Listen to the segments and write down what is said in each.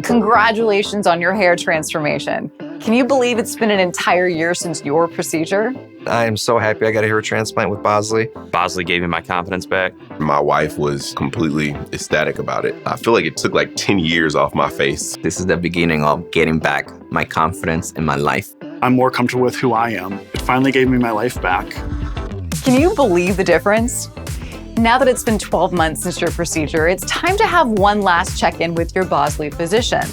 Congratulations on your hair transformation. Can you believe it's been an entire year since your procedure? I am so happy I got a hair transplant with Bosley. Bosley gave me my confidence back. My wife was completely ecstatic about it. I feel like it took like 10 years off my face. This is the beginning of getting back my confidence in my life. I'm more comfortable with who I am. It finally gave me my life back. Can you believe the difference? Now that it's been 12 months since your procedure, it's time to have one last check-in with your Bosley physician.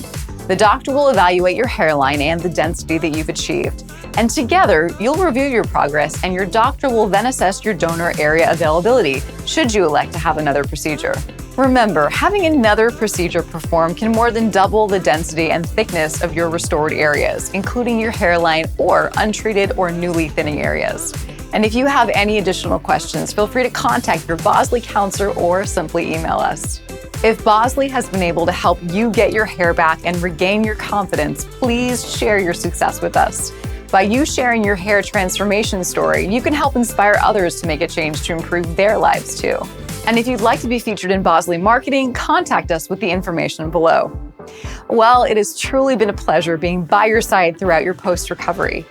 The doctor will evaluate your hairline and the density that you've achieved. And together, you'll review your progress, and your doctor will then assess your donor area availability, should you elect to have another procedure. Remember, having another procedure performed can more than double the density and thickness of your restored areas, including your hairline or untreated or newly thinning areas. And if you have any additional questions, feel free to contact your Bosley counselor or simply email us. If Bosley has been able to help you get your hair back and regain your confidence, please share your success with us. By you sharing your hair transformation story, you can help inspire others to make a change to improve their lives too. And if you'd like to be featured in Bosley marketing, contact us with the information below. Well, it has truly been a pleasure being by your side throughout your post-recovery.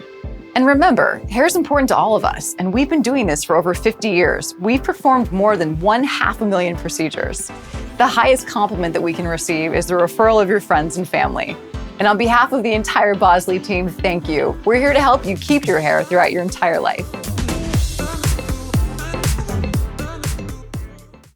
And remember, hair is important to all of us, and we've been doing this for over 50 years. We've performed more than 500,000 procedures. The highest compliment that we can receive is the referral of your friends and family. And on behalf of the entire Bosley team, thank you. We're here to help you keep your hair throughout your entire life.